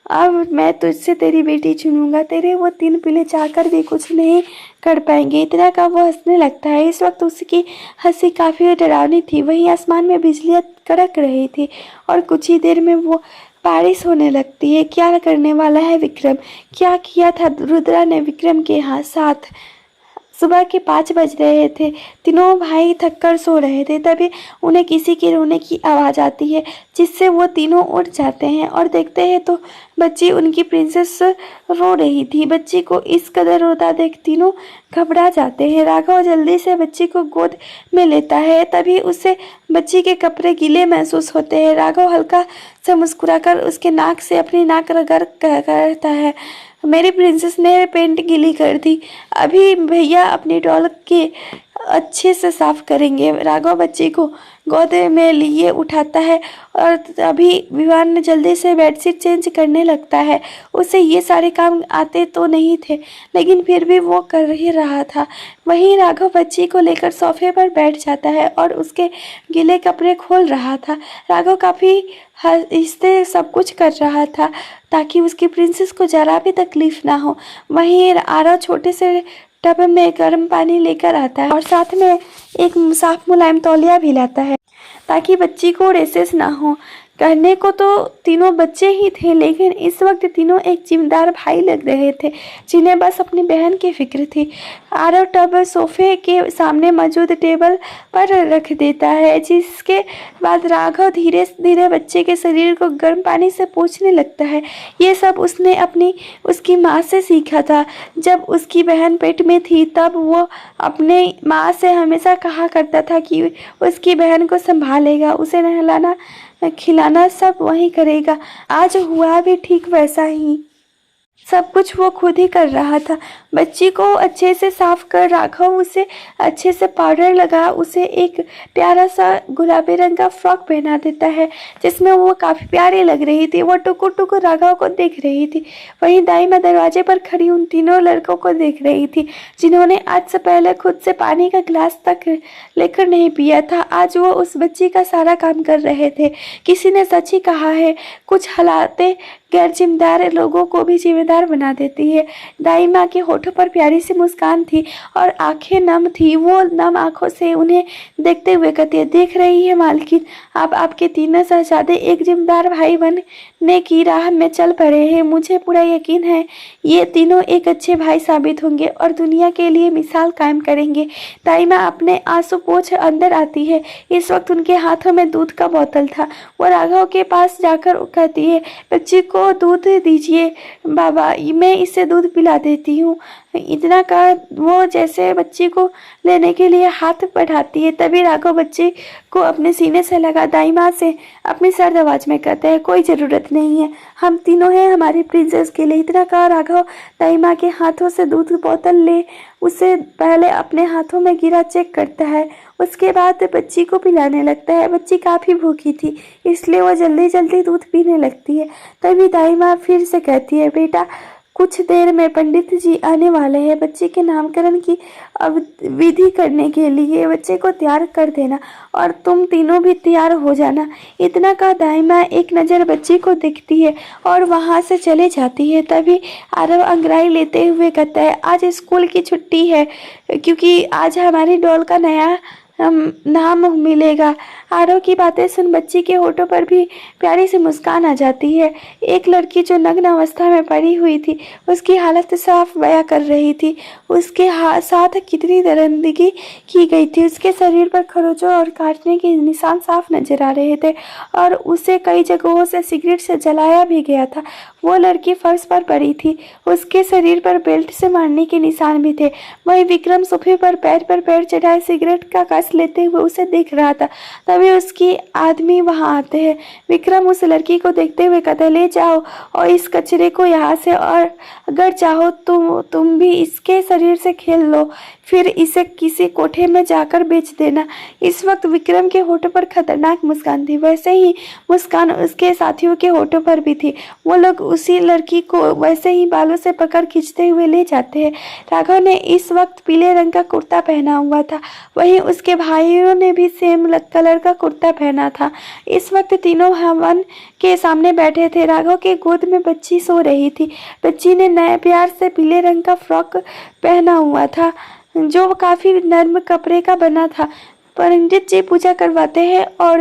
अब मैं तुझसे तेरी बेटी चुनूंगा। तेरे वो 3 पिले चाहकर भी कुछ नहीं कर पाएंगे। इतना का वो हंसने लगता है। इस वक्त उसकी हंसी काफ़ी डरावनी थी। वहीं आसमान में बिजलियाँ कड़क रही थी और कुछ ही देर में वो बारिश होने लगती है। क्या करने वाला है विक्रम? क्या किया था रुद्रा ने विक्रम के साथ? सुबह के 5 बज रहे थे। तीनों भाई थककर सो रहे थे। तभी उन्हें किसी के रोने की आवाज़ आती है, जिससे वो तीनों उठ जाते हैं और देखते हैं तो बच्ची, उनकी प्रिंसेस, रो रही थी। बच्ची को इस कदर रोता देख तीनों घबरा जाते हैं। राघव जल्दी से बच्ची को गोद में लेता है। तभी उसे बच्ची के कपड़े गीले महसूस होते हैं। राघव हल्का सा मुस्कुराकर उसके नाक से अपनी नाक रगड़ करता है, मेरी प्रिंसेस ने पेंट गीली कर दी, अभी भैया अपनी डॉल के अच्छे से साफ करेंगे। राघव बच्ची को गोद में लिए उठाता है और अभी विवान ने जल्दी से बेडशीट चेंज करने लगता है। उसे ये सारे काम आते तो नहीं थे, लेकिन फिर भी वो कर ही रहा था। वहीं राघव बच्ची को लेकर सोफे पर बैठ जाता है और उसके गीले कपड़े खोल रहा था। राघव काफ़ी आहिस्ते सब कुछ कर रहा था ताकि उसकी प्रिंसेस को जरा भी तकलीफ ना हो। वहीं आरव छोटे से टब में गर्म पानी लेकर आता है और साथ में एक साफ मुलायम तौलिया भी लाता है ताकि बच्ची को रेसेस ना हो। कहने को तो तीनों बच्चे ही थे, लेकिन इस वक्त तीनों एक जिम्मेदार भाई लग रहे थे जिन्हें बस अपनी बहन की फिक्र थी। आरव टब सोफे के सामने मौजूद टेबल पर रख देता है, जिसके बाद राघव धीरे धीरे बच्चे के शरीर को गर्म पानी से पोंछने लगता है। ये सब उसने उसकी माँ से सीखा था। जब उसकी बहन पेट में थी तब वो अपने माँ से हमेशा कहा करता था कि उसकी बहन को संभालेगा, उसे नहलाना खिलाना सब वही करेगा। आज हुआ भी ठीक वैसा ही। सब कुछ वो खुद ही कर रहा था। बच्ची को अच्छे से साफ कर राघव उसे अच्छे से पाउडर लगा उसे एक प्यारा सा गुलाबी रंग का फ्रॉक पहना देता है, जिसमें वो काफ़ी प्यारी लग रही थी। वो टुकुर टुकुर राघव को देख रही थी। वहीं दाई में दरवाजे पर खड़ी उन तीनों लड़कों को देख रही थी जिन्होंने आज से पहले खुद से पानी का गिलास तक लेकर नहीं पिया था। आज वो उस बच्ची का सारा काम कर रहे थे। किसी ने सच ही कहा है, कुछ हालातें गैर जिम्मेदार लोगों को भी जिम्मेदार बना देती है। दाई माँ के होठों पर प्यारी सी मुस्कान थी और आंखें नम थी। वो नम आंखों से उन्हें देखते हुए कहती है, देख रही है मालकिन, अब आपके तीनों शहजादे एक जिम्मेदार भाई बन ने की राह में चल पड़े हैं। मुझे पूरा यकीन है ये तीनों एक अच्छे भाई साबित होंगे और दुनिया के लिए मिसाल कायम करेंगे। दाइमा अपने आंसू पोंछ अंदर आती है। इस वक्त उनके हाथों में दूध का बोतल था। वो राघव के पास जाकर कहती है, बच्ची को दूध दीजिए बाबा, मैं इसे दूध पिला देती हूँ। इतना कहा वो जैसे बच्ची को लेने के लिए हाथ बढ़ाती है, तभी राघव बच्ची को अपने सीने से लगा दाइमा से अपनी सर्द आवाज में कहते हैं, कोई ज़रूरत नहीं है, हम तीनों हैं हमारी प्रिंसेस के लिए। इतना कहा राघव दाइमा के हाथों से दूध बोतल ले उसे पहले अपने हाथों में गिरा चेक करता है, उसके बाद बच्ची को पिलाने लगता है। बच्ची काफ़ी भूखी थी, इसलिए वो जल्दी जल्दी दूध पीने लगती है। तभी दाइमा फिर से कहती है, बेटा कुछ देर में पंडित जी आने वाले हैं, बच्चे के नामकरण की विधि करने के लिए बच्चे को तैयार कर देना और तुम तीनों भी तैयार हो जाना। इतना का दाइमा एक नज़र बच्ची को देखती है और वहाँ से चले जाती है। तभी आरव अंगड़ाई लेते हुए कहता है, आज स्कूल की छुट्टी है क्योंकि आज हमारी डॉल का नया नाम मिलेगा। आरव की बातें सुन बच्ची के होठों पर भी प्यारी सी मुस्कान आ जाती है। एक लड़की जो नग्न अवस्था में पड़ी हुई थी, उसकी हालत साफ बयां कर रही थी। उसके साथ कितनी दरिंदगी की गई थी। उसके शरीर पर खरोंचों और काटने के निशान साफ नजर आ रहे थे और उसे कई जगहों से सिगरेट से जलाया भी गया था। वो लड़की फर्श पर पड़ी थी, उसके शरीर पर बेल्ट से मारने के निशान भी थे। वही विक्रम सोफे पर पैर चढ़ाए सिगरेट का कस लेते हुए उसे देख रहा था। तभी उसकी आदमी वहां आते हैं। विक्रम उस लड़की को देखते हुए कहते, ले जाओ और इस कचरे को यहाँ से, और अगर चाहो तुम भी इसके शरीर से खेल लो, फिर इसे किसी कोठे में जाकर बेच देना। इस वक्त विक्रम के होठों पर खतरनाक मुस्कान थी, वैसे ही मुस्कान उसके साथियों के होठों पर भी थी। वो लोग उसी लड़की को वैसे ही बालों से पकड़ खींचते हुए ले जाते हैं। राघव ने इस वक्त पीले रंग का कुर्ता पहना हुआ था, वहीं उसके भाइयों ने भी सेम कलर का कुर्ता पहना था। इस वक्त तीनों हवन के सामने बैठे थे। राघव के गोद में बच्ची सो रही थी। बच्ची ने नए प्यार से पीले रंग का फ्रॉक पहना हुआ था जो काफी नर्म कपड़े का बना था। पंडित जी पूजा करवाते हैं और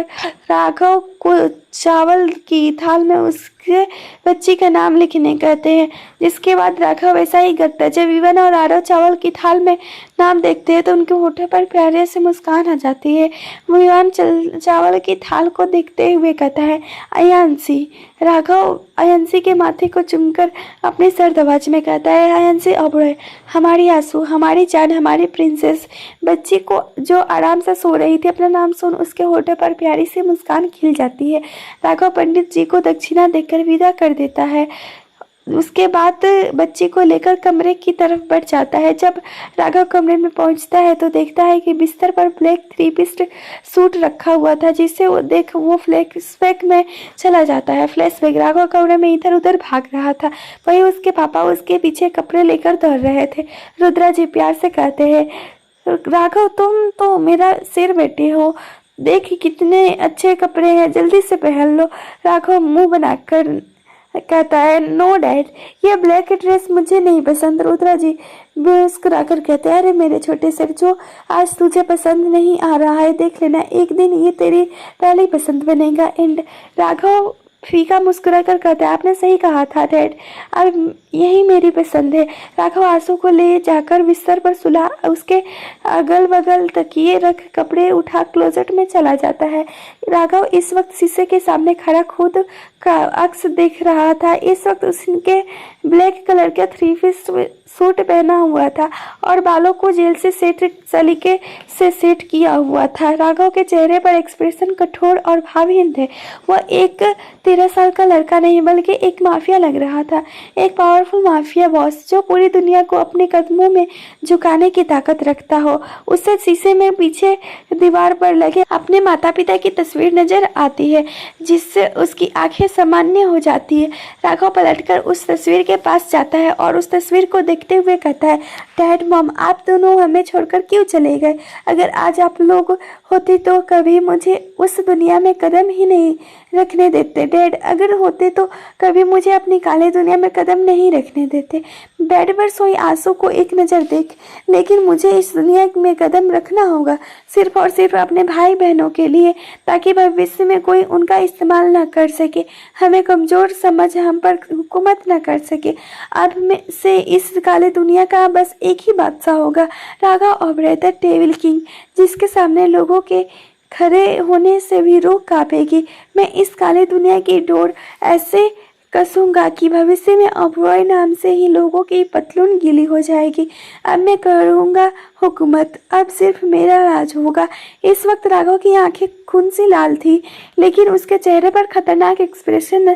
राघव को चावल की थाल में उसके बच्ची का नाम लिखने कहते हैं, जिसके बाद राघव ऐसा ही करता है। जब विवन और आरव चावल की थाल में नाम देखते हैं तो उनके होठों पर प्यारे से मुस्कान आ जाती है। विवन चावल की थाल को देखते हुए कहता है, अयांशी। राघव अयांशी के माथे को चूमकर अपनी सर्द आवाज में कहता है, अयांशी अभय, हमारी आंसू, हमारी जान, हमारी प्रिंसेस। बच्ची को जो आराम से सो रही थी, अपना नाम सुन उसके होठों पर प्यारी सी मुस्कान खिल जाती है। राघव पंडित जी को दक्षिणा देकर विदा कर देता है। उसके बाद बच्ची को लेकर कमरे की तरफ बढ़ जाता है। जब राघव कमरे में पहुंचता है तो देखता है कि बिस्तर पर ब्लैक 3-पीस सूट रखा हुआ था, जिससे वो फ्लैशबैक में चला जाता है। फ्लैशबैक राघव कमरे में इधर उधर भाग रहा था, वहीं उसके पापा उसके पीछे कपड़े लेकर दौड़ रहे थे। रुद्रा जी प्यार से कहते हैं, राघव तुम तो मेरा सिर बेटे हो, देख कितने अच्छे कपड़े हैं, जल्दी से पहन लो। राघव मुंह बनाकर कहता है, नो डैड, ये ब्लैक ड्रेस मुझे नहीं पसंद। रुद्रा जी मुस्कुराकर कहते हैं, अरे मेरे छोटे सिर, जो आज तुझे पसंद नहीं आ रहा है, देख लेना एक दिन ये तेरी पहली पसंद बनेगा। एंड राघव फीका मुस्कुराकर कहता है, आपने सही कहा था डैड, अब यही मेरी पसंद है। राघव आंसू को ले जाकर बिस्तर पर सुला, उसके अगल बगल तकिए रख कपड़े उठा क्लोजेट में चला जाता है। राघव इस वक्त शीशे के सामने खड़ा खुद का अक्स देख रहा था। इस वक्त उसके ब्लैक कलर का 3-पीस सूट पहना हुआ था और बालों को जेल से सलीके से सेट किया हुआ था। राघव के चेहरे पर एक्सप्रेशन कठोर और भावहीन थे। वह एक 13 साल का लड़का नहीं बल्कि एक माफिया लग रहा था, एक पावरफुल माफिया बॉस जो पूरी दुनिया को अपने कदमों में झुकाने की ताकत रखता हो। उसे शीशे में पीछे दीवार पर लगे अपने माता पिता की तस्वीर नजर आती है, जिससे उसकी आंखें सामान्य हो जाती है। राघव पलटकर उस तस्वीर के पास जाता है और उस तस्वीर को देखते हुए कहता है, डैड मॉम, आप दोनों हमें छोड़कर क्यों चले गए? अगर आज आप लोग होती तो कभी मुझे उस दुनिया में कदम ही नहीं रखने देते। डैड अगर होते तो कभी मुझे अपनी काली दुनिया में कदम नहीं रखने देते। बेड पर सोई आंसू को एक नज़र देख, लेकिन मुझे इस दुनिया में कदम रखना होगा सिर्फ और सिर्फ अपने भाई बहनों के लिए, ताकि भविष्य में कोई उनका इस्तेमाल ना कर सके, हमें कमज़ोर समझ हम पर हुकूमत ना कर सके। अब में से इस काली दुनिया का बस एक ही बादशाह होगा, Raghav Oberoi the devil king, जिसके सामने लोगों के खड़े होने से भी रूह कांपेगी। मैं इस काली दुनिया की डोर ऐसे कसूंगा कि भविष्य में ओबरॉय नाम से ही लोगों की पतलून गीली हो जाएगी। अब मैं करूँगा हुकूमत, अब सिर्फ मेरा राज होगा। इस वक्त राघव की आंखें खून सी लाल थी, लेकिन उसके चेहरे पर खतरनाक एक्सप्रेशन।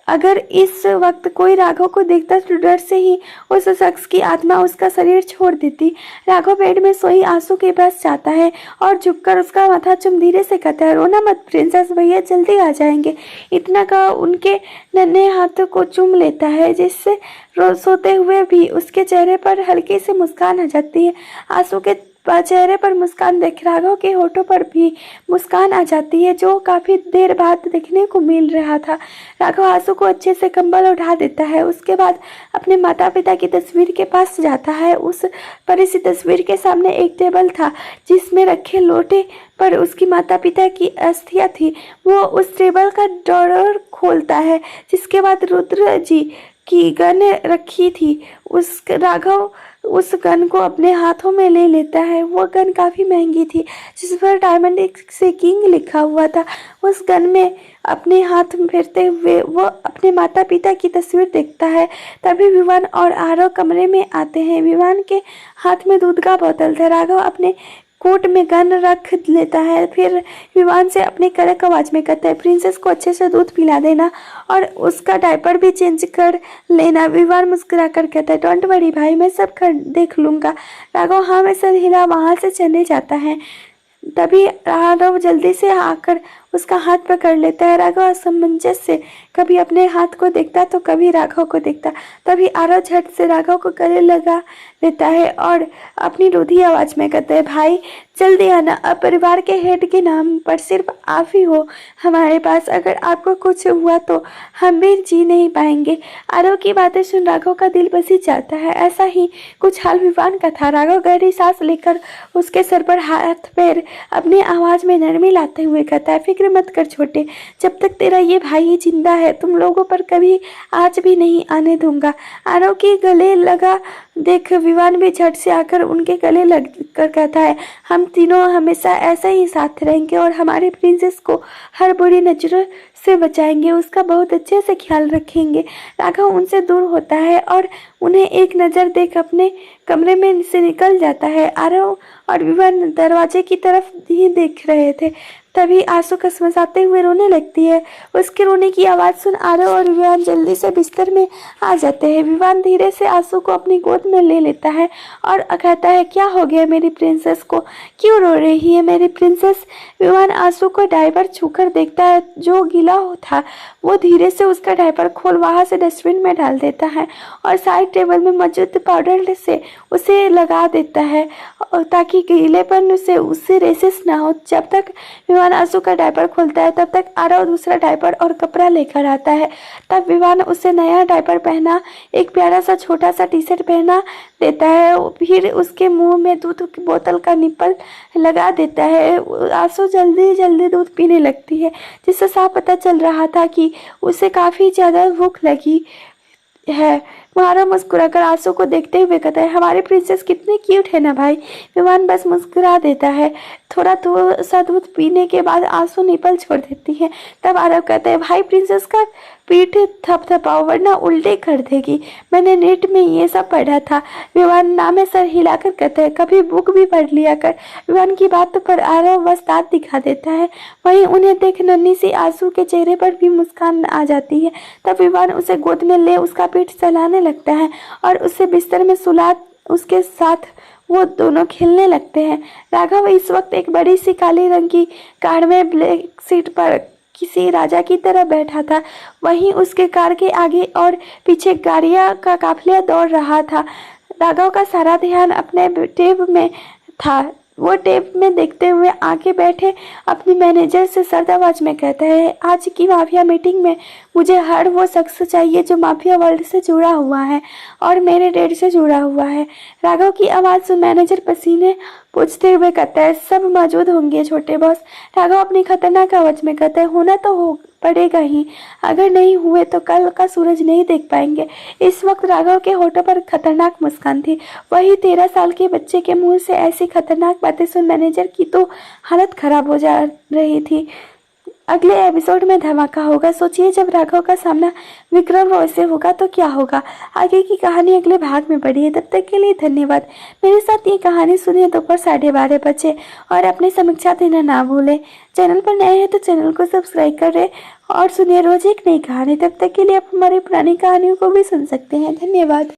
अगर इस वक्त कोई राघव को देखता तो डर से ही उस शख्स की आत्मा उसका शरीर छोड़ देती। राघव बेड में सोई आंसू के पास जाता है और झुककर उसका माथा चूम धीरे से कहता है, रोना मत प्रिंसेस, भैया जल्दी आ जाएंगे। इतना कहा उनके नन्हे हाथों को चूम लेता है, जिससे रोज सोते हुए भी उसके चेहरे पर हल्की सी मुस्कान आ जाती है। आंसू के चेहरे पर मुस्कान देख राघव के होठों पर भी मुस्कान आ जाती है, जो काफी देर बाद देखने को मिल रहा था। राघव आंसू को अच्छे से कंबल उठा देता है, उसके बाद अपने माता पिता की तस्वीर के पास जाता है। उस बड़ी सी तस्वीर के सामने एक टेबल था, जिसमें रखे लोटे पर उसकी माता पिता की अस्थियां थी। वो उस टेबल का ड्रॉअर खोलता है, जिसके बाद रुद्र जी की गन रखी थी। राघव उस गन को अपने हाथों में ले लेता है। वो गन काफ़ी महंगी थी, जिस पर डायमंड से किंग लिखा हुआ था। उस गन में अपने हाथ फेरते हुए वो अपने माता पिता की तस्वीर देखता है। तभी विवान और आरव कमरे में आते हैं। विवान के हाथ में दूध का बोतल था। राघव अपने कोट में गन रख लेता है, फिर विवान से अपने कड़क आवाज में कहता है, प्रिंसेस को अच्छे से दूध पिला देना और उसका डायपर भी चेंज कर लेना। विवान मुस्कुरा कर कहता है, डोंट वरी भाई, मैं सब कर देख लूँगा। राघव हाँ में सर हिला वहाँ से चले जाता है। तभी राघव जल्दी से आकर उसका हाथ पकड़ लेता है। राघव असमंजस से कभी अपने हाथ को देखता तो कभी राघव को देखता। तभी आरव झट से राघव को गले लगा लेता है और अपनी रूधी आवाज में कहता है, भाई जल्दी आना, अब परिवार के हेड के नाम पर सिर्फ आप ही हो हमारे पास। अगर आपको कुछ हुआ तो हम भी जी नहीं पाएंगे। आरव की बातें सुन राघव का दिल बसी जाता है। ऐसा ही कुछ हाल विवान का था। राघव गहरी सांस लेकर उसके सर पर हाथ पैर अपनी आवाज में नरमी लाते हुए कहता है, फिक्र मत कर छोटे, जब तक तेरा ये भाई जिंदा है तुम लोगों पर कभी आज भी नहीं आने दूंगा। आरव के गले लगा देख विवान भी झट से आकर उनके गले लग कर कहता है, हम तीनों हमेशा ऐसे ही साथ रहेंगे और हमारे प्रिंसेस को हर बुरी नजरों से बचाएंगे, उसका बहुत अच्छे से ख्याल रखेंगे। राघव उनसे दूर होता है और उन्हें एक नज़र देख अपने कमरे में से निकल जाता है। आरव और विवान दरवाजे की तरफ ही देख रहे थे। तभी आंसू कसमसाते हुए रोने लगती है। उसके रोने की आवाज़ सुन आरव और विवान जल्दी से बिस्तर में आ जाते हैं। विवान धीरे से आंसू को अपनी गोद में ले लेता है और कहता है, क्या हो गया मेरी प्रिंसेस को, क्यों रो रही है मेरी प्रिंसेस। विवान आंसू को डायपर छूकर देखता है जो गीला था। वो धीरे से उसका डायपर खोल वहाँ से डस्टबिन में डाल देता है और साइड टेबल में मौजूद पाउडर से उसे लगा देता है ताकि गीलेपन से उससे रेसेस ना हो। जब तक विवान आंसू का डायपर खोलता है तब तक आरव दूसरा डायपर और कपड़ा लेकर आता है। तब विवान उसे नया डायपर पहना, एक प्यारा सा छोटा सा टी शर्ट पहना देता है, फिर उसके मुंह में दूध की बोतल का निप्पल लगा देता है। आंसू जल्दी जल्दी दूध पीने लगती है, जिससे साफ पता चल रहा था कि उसे काफ़ी ज़्यादा भूख लगी है। मारा मुस्कुराकर आंसू को देखते हुए कहता है, हमारी प्रिंसेस कितनी क्यूट है ना भाई। विवान बस मुस्कुरा देता है। थोड़ा सा दूध पीने के बाद आंसू निपल छोड़ देती है। तब आरव कहता है, भाई प्रिंसेस का पीठ थपथपाओ वरना उल्टे कर देगी, मैंने नेट में ये सब पढ़ा था। विवान नामे सर हिलाकर कहता है, कभी बुक भी पढ़ लिया कर। विवान की बात पर आरव बस दांत दिखा देता है। वहीं उन्हें देख नन्ही सी आंसू के चेहरे पर भी मुस्कान आ जाती है। तब विवान उसे गोद में ले उसका पीठ चलाने लगता है और उसे बिस्तर में सुला उसके साथ वो दोनों खेलने लगते हैं। राघव इस वक्त एक बड़ी सी काली रंग की कार में ब्लैक सीट पर किसी राजा की तरह बैठा था। वहीं उसके कार के आगे और पीछे गाड़ियां का काफिला दौड़ रहा था। राघव का सारा ध्यान अपने टेब में था। वो टेप में देखते हुए आके बैठे अपनी मैनेजर से सर्द आवाज में कहता है, आज की माफिया मीटिंग में मुझे हर वो शख्स चाहिए जो माफिया वर्ल्ड से जुड़ा हुआ है और मेरे डैड से जुड़ा हुआ है। राघव की आवाज़ सुन मैनेजर पसीने पूछते हुए कहता है, सब मौजूद होंगे छोटे बॉस। राघव अपनी खतरनाक आवाज में कहता है, होना तो हो पड़ेगा ही, अगर नहीं हुए तो कल का सूरज नहीं देख पाएंगे। इस वक्त राघव के होठों पर खतरनाक मुस्कान थी। वही 13 साल के बच्चे के मुंह से ऐसी खतरनाक बातें सुन मैनेजर की तो हालत खराब हो जा रही थी। अगले एपिसोड में धमाका होगा। सोचिए जब राघव का सामना विक्रम रॉय से होगा तो क्या होगा। आगे की कहानी अगले भाग में पढ़िए। तब तक के लिए धन्यवाद। मेरे साथ ये कहानी सुनिए दोपहर 12:30 बजे और अपनी समीक्षा देना ना भूलें। चैनल पर नए हैं तो चैनल को सब्सक्राइब करें और सुनिए रोज एक नई कहानी। तब तक के लिए आप हमारी पुरानी कहानियों को भी सुन सकते हैं। धन्यवाद।